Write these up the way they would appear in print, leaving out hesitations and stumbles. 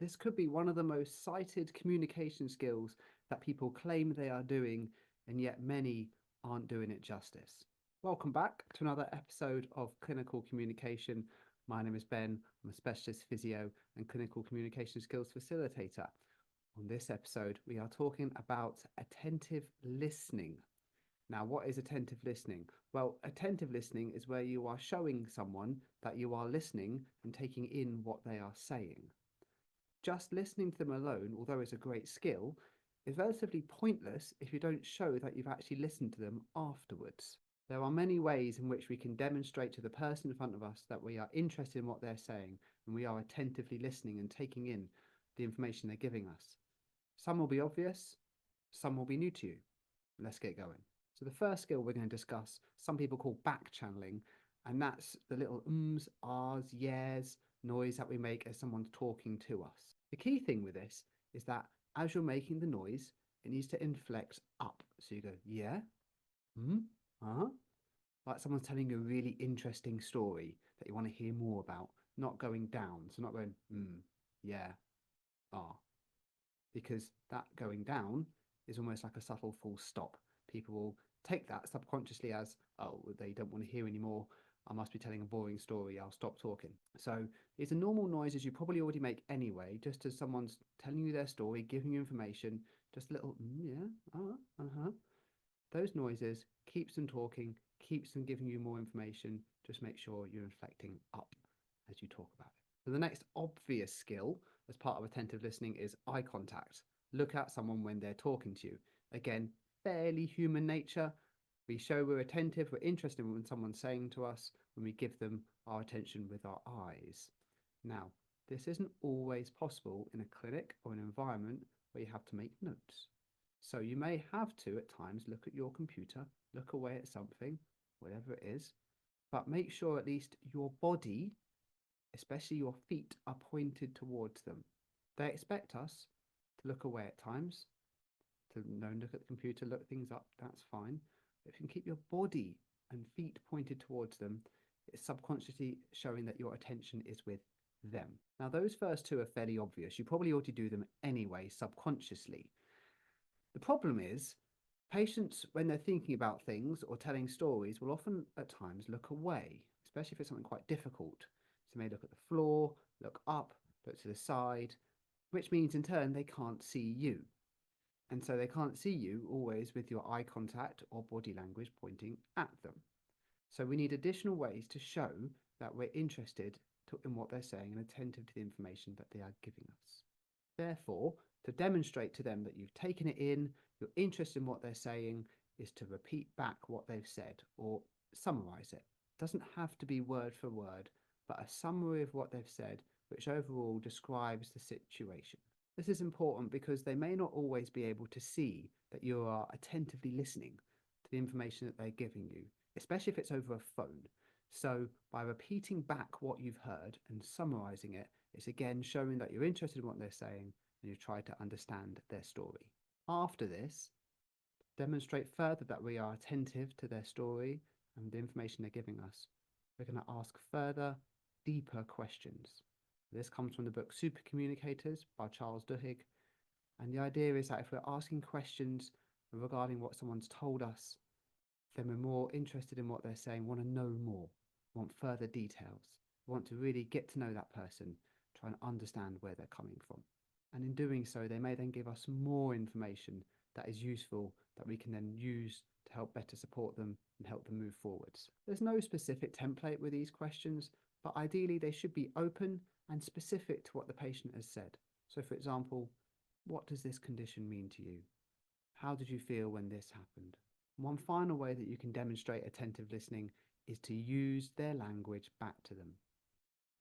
This could be one of the most cited communication skills that people claim they are doing, and yet many aren't doing it justice. Welcome back to another episode of Clinical Communication. My name is Ben. I'm a specialist physio and clinical communication skills facilitator. On this episode, we are talking about attentive listening. Now, what is attentive listening? Well, attentive listening is where you are showing someone that you are listening and taking in what they are saying. Just listening to them alone, although it's a great skill, is relatively pointless if you don't show that you've actually listened to them afterwards. There are many ways in which we can demonstrate to the person in front of us that we are interested in what they're saying and we are attentively listening and taking in the information they're giving us. Some will be obvious, some will be new to you. Let's get going. So the first skill we're going to discuss, some people call back channeling, and that's the little ums, ahs, yes noise that we make as someone's talking to us. The key thing with this is that as you're making the noise, it needs to inflect up. So you go, yeah, like someone's telling you a really interesting story that you want to hear more about, not going down. So not going, yeah, ah, because that going down is almost like a subtle full stop. People will take that subconsciously as, oh, they don't want to hear anymore. I must be telling a boring story. I'll stop talking. So these are normal noises you probably already make anyway, just as someone's telling you their story, giving you information, just a little, yeah, Those noises keeps them talking, keeps them giving you more information. Just make sure you're inflecting up as you talk about it. So the next obvious skill as part of attentive listening is eye contact. Look at someone when they're talking to you. Again, fairly human nature. We show we're attentive, we're interested in what someone's saying to us when we give them our attention with our eyes. Now, this isn't always possible in a clinic or an environment where you have to make notes. So you may have to at times look at your computer, look away at something, whatever it is, but make sure at least your body, especially your feet, are pointed towards them. They expect us to look away at times, to look at the computer, look things up, that's fine. But if you can keep your body and feet pointed towards them, it's subconsciously showing that your attention is with them. Now, those first two are fairly obvious. You probably ought to do them anyway, subconsciously. The problem is, patients, when they're thinking about things or telling stories, will often at times look away, especially if it's something quite difficult. So they may look at the floor, look up, look to the side, which means in turn they can't see you. And so they can't see you always with your eye contact or body language pointing at them. So we need additional ways to show that we're interested in what they're saying and attentive to the information that they are giving us. Therefore, to demonstrate to them that you've taken it in, you're interested in what they're saying, is to repeat back what they've said or summarize it. It doesn't have to be word for word, but a summary of what they've said, which overall describes the situation. This is important because they may not always be able to see that you are attentively listening to the information that they're giving you, especially if it's over a phone. So by repeating back what you've heard and summarizing it, it's again showing that you're interested in what they're saying and you've tried to understand their story. After this, demonstrate further that we are attentive to their story and the information they're giving us. We're going to ask further, deeper questions. This comes from the book Super Communicators by Charles Duhigg. And the idea is that if we're asking questions regarding what someone's told us, then we're more interested in what they're saying, want to know more, want further details, want to really get to know that person, try and understand where they're coming from. And in doing so, they may then give us more information that is useful that we can then use to help better support them and help them move forwards. There's no specific template with these questions, but ideally they should be open and specific to what the patient has said. So for example, what does this condition mean to you? How did you feel when this happened? One final way that you can demonstrate attentive listening is to use their language back to them.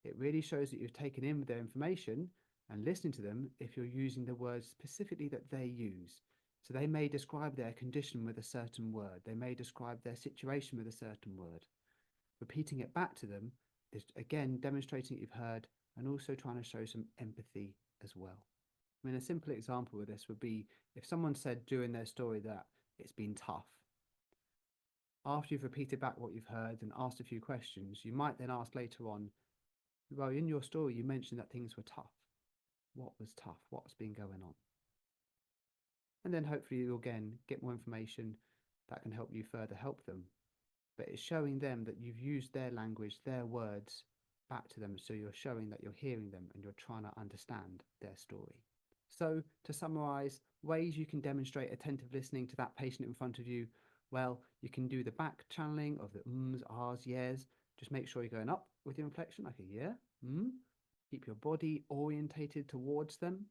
It really shows that you've taken in their information and listening to them if you're using the words specifically that they use. So they may describe their condition with a certain word. They may describe their situation with a certain word. Repeating it back to them is again demonstrating that you've heard and also trying to show some empathy as well. I mean, a simple example of this would be if someone said during their story that it's been tough. After you've repeated back what you've heard and asked a few questions, you might then ask later on, well, in your story, you mentioned that things were tough. what was tough, what's been going on. And then hopefully you'll again get more information that can help you further help them. But it's showing them that you've used their language, their words back to them. So you're showing that you're hearing them and you're trying to understand their story. So to summarize, ways you can demonstrate attentive listening to that patient in front of you. Well, you can do the back channeling of the ums, ahs, yes. Just make sure you're going up with your inflection, like a yeah, Keep your body orientated towards them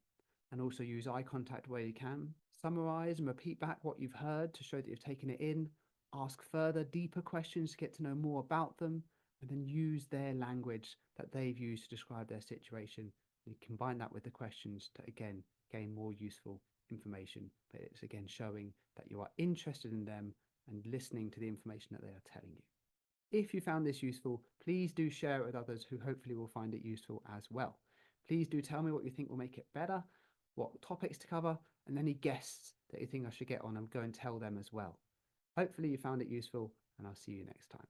and also use eye contact where you can. Summarize and repeat back what you've heard to show that you've taken it in. Ask further, deeper questions to get to know more about them, and then use their language that they've used to describe their situation. And combine that with the questions to, again, gain more useful information. But it's, again, showing that you are interested in them and listening to the information that they are telling you. If you found this useful, please do share it with others who hopefully will find it useful as well. Please do tell me what you think will make it better, what topics to cover, and any guests that you think I should get on and go and tell them as well. Hopefully you found it useful, and I'll see you next time.